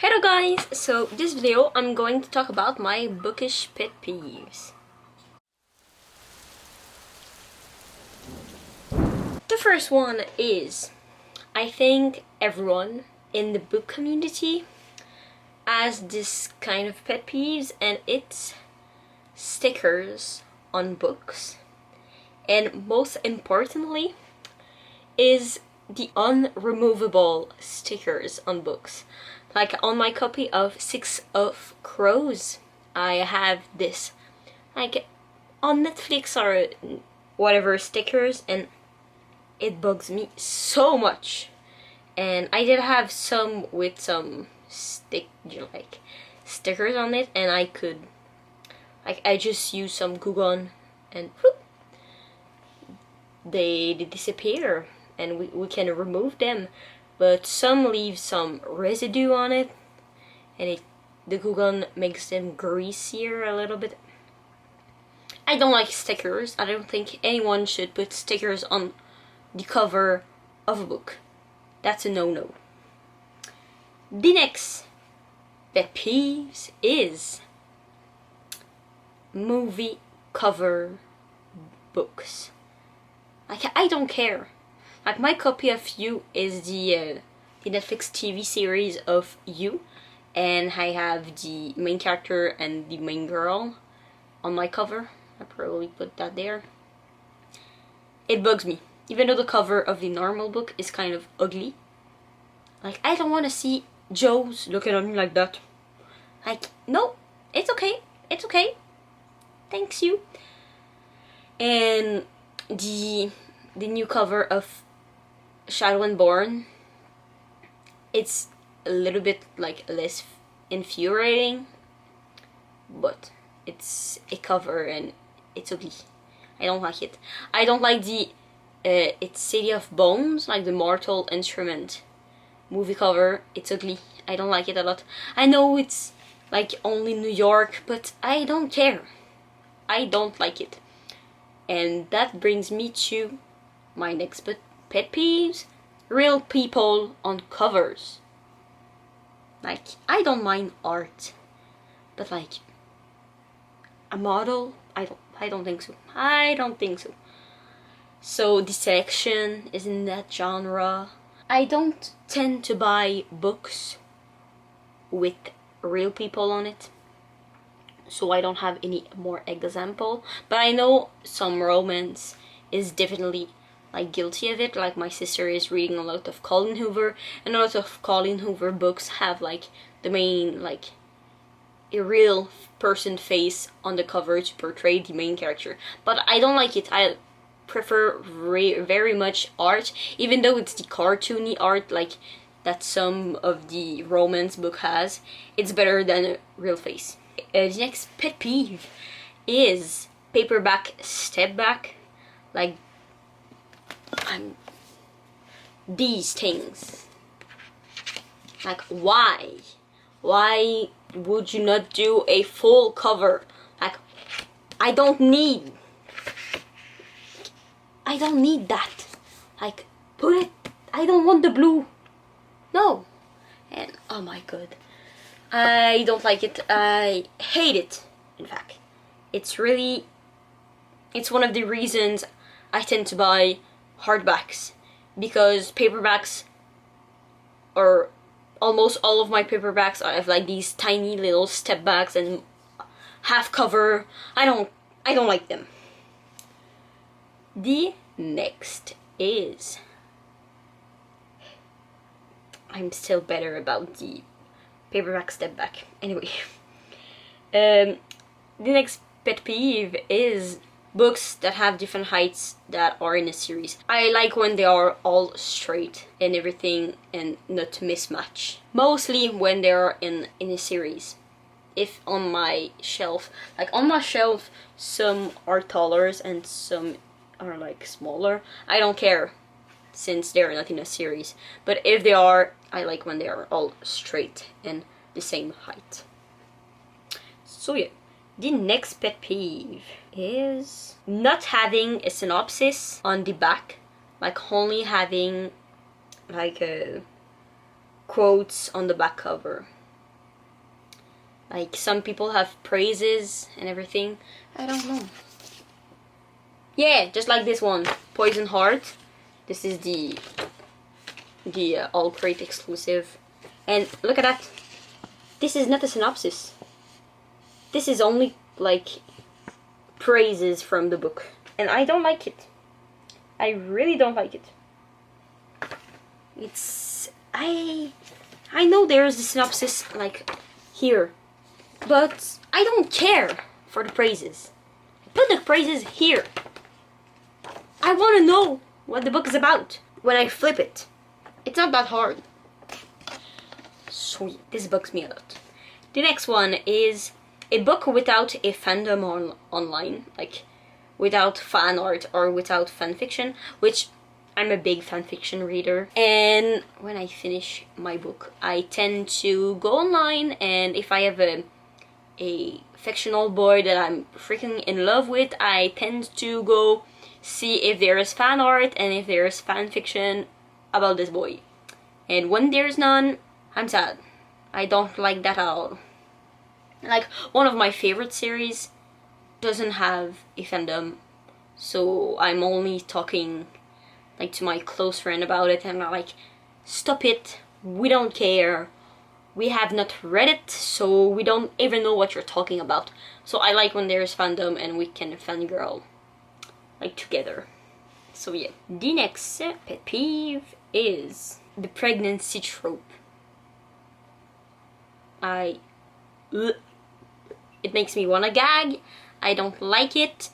Hello guys! So this video I'm going to talk about my bookish pet peeves. The first one is, I think everyone in the book community has this kind of pet peeves, and it's stickers on books. And most importantly is the unremovable stickers on books. Like on my copy of Six of Crows, I have this, like on Netflix or whatever, stickers, and it bugs me so much. And I did have some with some stickers on it, and I just use some glue gun and whoop, they disappear, and we can remove them. But some leave some residue on it, and the glue gun makes them greasier a little bit. I don't like stickers. I don't think anyone should put stickers on the cover of a book. That's a no-no. The next pet peeves is movie cover books. Like, I don't care. Like, my copy of You is the Netflix TV series of You, and I have the main character and the main girl on my cover. I probably put that there. It bugs me, even though the cover of the normal book is kind of ugly. Like, I don't want to see Joe's looking at me like that. Like, no, it's okay, thanks you. And the new cover of Shadow and Born, it's a little bit like less infuriating, but it's a cover and it's ugly. I don't like it. I don't like the it's City of Bones, like the Mortal Instrument movie cover. It's ugly. I don't like it a lot. I know it's like only New York, but I don't care. I don't like it. And that brings me to my next pet peeves: real people on covers. Like, I don't mind art, but like a model, I don't think so. I don't think so. So the selection is in that genre. I don't tend to buy books with real people on it, so I don't have any more example. But I know some romance is definitely like guilty of it. Like, my sister is reading a lot of Colin Hoover, and a lot of Colin Hoover books have like the main, like a real person face on the cover to portray the main character. But I don't like it. I prefer very much art, even though it's the cartoony art like that some of the romance book has. It's better than a real face. The next pet peeve is paperback step back. Like, these things. Like, why would you not do a full cover? Like, I don't need that. Like, put it, I don't want the blue. No. And oh my god, I don't like it. I hate it, in fact. It's one of the reasons I tend to buy hardbacks, because paperbacks, or almost all of my paperbacks, I have like these tiny little step backs and half cover. I don't like them. The next is, I'm still better about the paperback step back. Anyway, the next pet peeve is books that have different heights that are in a series. I like when they are all straight and everything and not mismatch. Mostly when they are in a series. If on my shelf, some are taller and some are like smaller, I don't care, since they're not in a series. But if they are, I like when they are all straight and the same height. So yeah. The next pet peeve is not having a synopsis on the back, like only having like quotes on the back cover. Like, some people have praises and everything. I don't know. Yeah, just like this one, Poison Heart. This is the All Crate exclusive. And look at that. This is not a synopsis. This is only, like, praises from the book. And I don't like it. I really don't like it. I know there is a synopsis, like, here. But I don't care for the praises. Put the praises here. I want to know what the book is about when I flip it. It's not that hard. Sweet. This bugs me a lot. The next one is a book without a fandom online. Like, without fan art or without fan fiction. Which, I'm a big fan fiction reader. And when I finish my book, I tend to go online. And if I have a fictional boy that I'm freaking in love with, I tend to go see if there is fan art and if there is fan fiction about this boy. And when there's none, I'm sad. I don't like that at all. Like, one of my favorite series doesn't have a fandom, so I'm only talking, like, to my close friend about it, and I'm like, stop it, we don't care. We have not read it, so we don't even know what you're talking about. So I like when there's fandom and we can fangirl, like, together. So yeah. The next pet peeve is the pregnancy trope. It makes me wanna gag. I don't like it.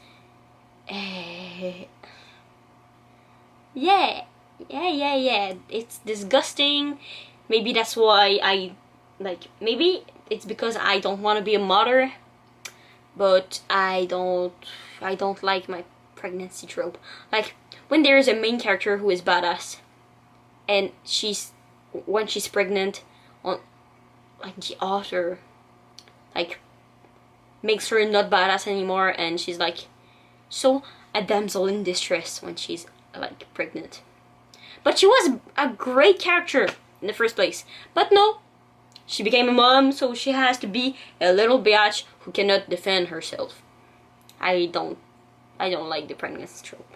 Yeah. It's disgusting. Maybe that's why maybe it's because I don't want to be a mother, but I don't like my pregnancy trope. Like, when there is a main character who is badass, and when she's pregnant, like, the author, like, makes her not badass anymore, and she's like, so a damsel in distress when she's, like, pregnant. But she was a great character in the first place. But no, she became a mom, so she has to be a little bitch who cannot defend herself. I don't like the pregnancy trope.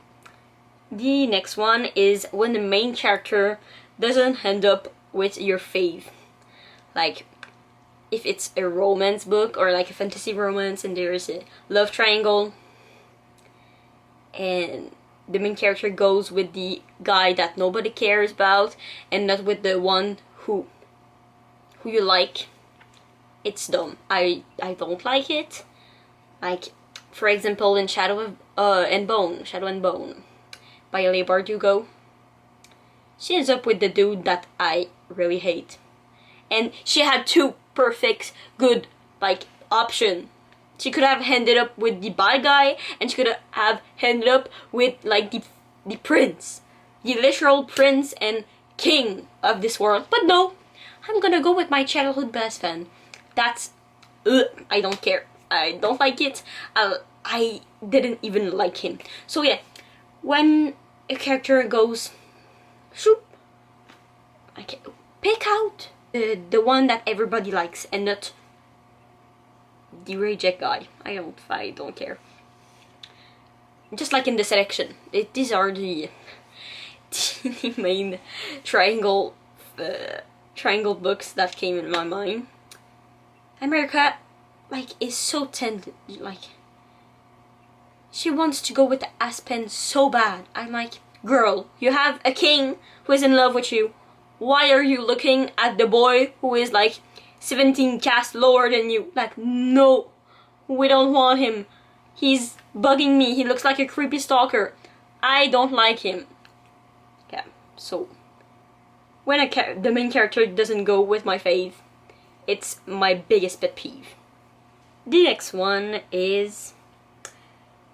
The next one is when the main character doesn't end up with your fave. Like, if it's a romance book or like a fantasy romance and there is a love triangle and the main character goes with the guy that nobody cares about and not with the one who you like, it's dumb. I don't like it. Like, for example, in Shadow and Bone by Leigh Bardugo, she ends up with the dude that I really hate. And she had two perfect, good, like, option. She could have ended up with the bad guy, and she could have ended up with, like, the prince. The literal prince and king of this world. But no, I'm gonna go with my childhood best friend. That's, I don't care. I don't like it. I didn't even like him. So yeah, when a character goes, shoop, I can pick out the one that everybody likes and not the reject guy. I don't care. Just like in the selection, these are the main triangle books that came in my mind. America, like, is so tender. Like, she wants to go with the Aspen so bad. I'm like, girl, you have a king who is in love with you. Why are you looking at the boy who is like 17 casts lower than you? Like, no, we don't want him. He's bugging me. He looks like a creepy stalker. I don't like him. Yeah, so when the main character doesn't go with my fave, it's my biggest pet peeve. The next one is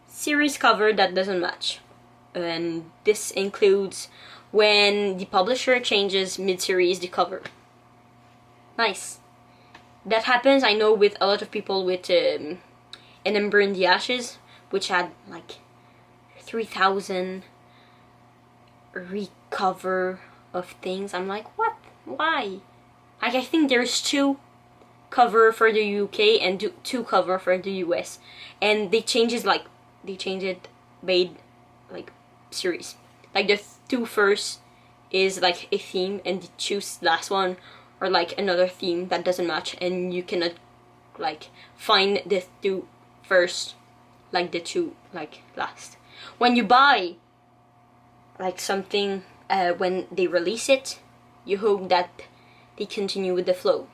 series cover that doesn't match. And this includes when the publisher changes mid-series the cover. Nice. That happens, I know, with a lot of people with An Ember in the Ashes, which had like 3,000 recover of things. I'm like, what? Why? Like, I think there's two cover for the UK and two cover for the US, and they changed it, made like series. Like the two first is like a theme, and the two last one are like another theme that doesn't match, and you cannot like find the two first like the two like last. When you buy like something when they release it, you hope that they continue with the flow.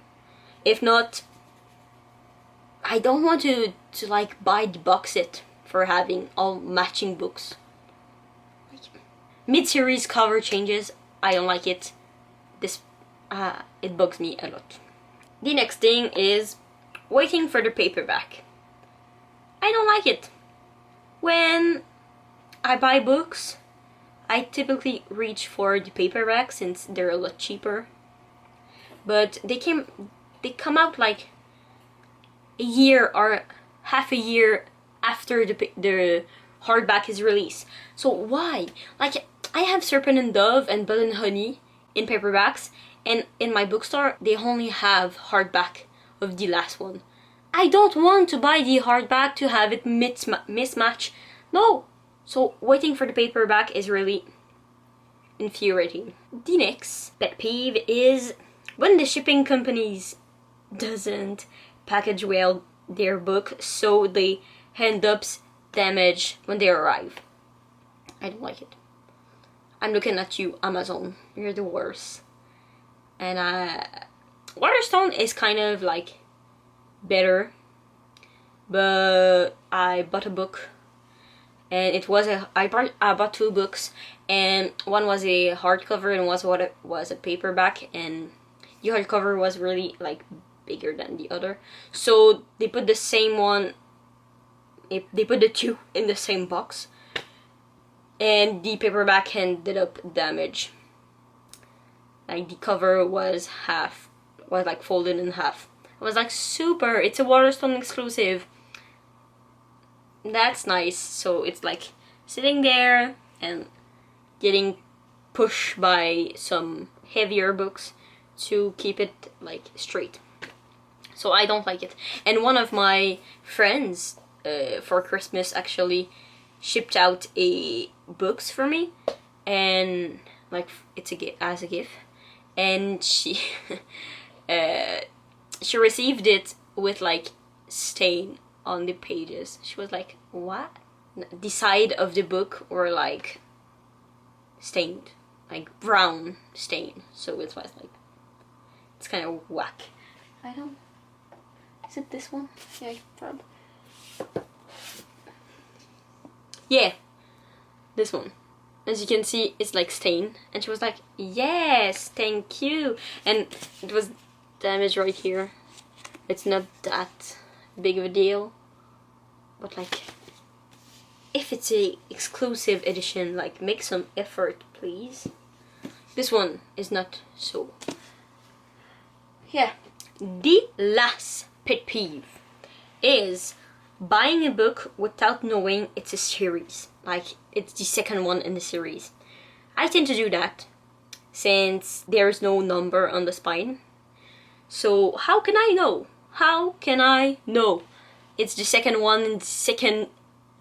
If not, I don't want to like buy the box set for having all matching books. Mid-series cover changes, I don't like it. This it bugs me a lot. The next thing is waiting for the paperback. I don't like it. When I buy books, I typically reach for the paperback since they're a lot cheaper. But they come out like a year or half a year after the hardback is released. So why? Like, I have Serpent and Dove and Blood and Honey in paperbacks, and in my bookstore they only have hardback of the last one. I don't want to buy the hardback to have it mismatch. No! So waiting for the paperback is really infuriating. The next pet peeve is when the shipping companies doesn't package well their book, so they end up damaged when they arrive. I don't like it. I'm looking at you, Amazon. You're the worst. And Waterstone is kind of like better, but I bought a book, and it was I bought two books, and one was a hardcover and was a paperback, and the hardcover was really like bigger than the other, so they put the same one. They put the two in the same box, and the paperback ended up damaged. Like the cover was like folded in half. I was like, super, it's a Waterstone exclusive. That's nice. So it's like sitting there and getting pushed by some heavier books to keep it like straight. So I don't like it. And one of my friends for Christmas actually shipped out a books for me, and like it's as a gift, and she she received it with like stain on the pages. She was like, what? The side of the book were like stained, like brown stain, so it was like, it's kind of whack. I don't, is it this one? Yeah, probably. Yeah, this one. As you can see, it's like stained, and she was like, yes, thank you. And it was damaged right here. It's not that big of a deal, but like, if it's a exclusive edition, like make some effort, please. This one is not so. Yeah. The last pet peeve is buying a book without knowing it's a series. Like, it's the second one in the series. I tend to do that since there's no number on the spine. So how can I know? How can I know it's the second one in the second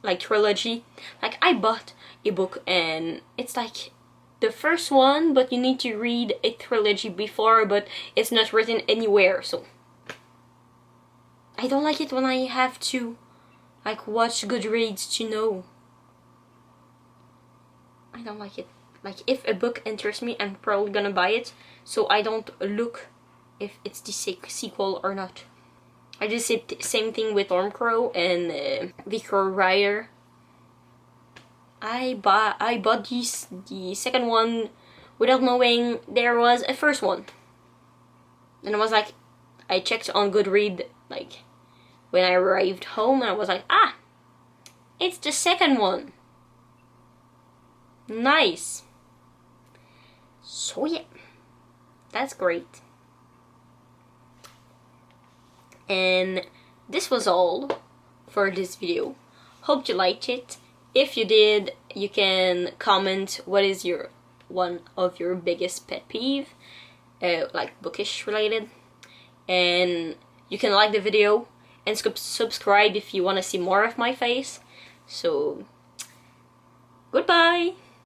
like trilogy? Like, I bought a book and it's like the first one, but you need to read a trilogy before, but it's not written anywhere. So I don't like it when I have to like watch Goodreads to know. I don't like it. Like, if a book interests me, I'm probably gonna buy it, so I don't look if it's the sequel or not. I just did the same thing with Stormcrow and The Crow Rider. I bought the second one without knowing there was a first one. And I was like, I checked on Goodreads like when I arrived home, and I was like, ah, it's the second one. Nice. So yeah, that's great. And this was all for this video. Hope you liked it. If you did, you can comment what is one of your biggest pet peeve, like bookish related, and You can like the video and subscribe if you want to see more of my face. So, goodbye!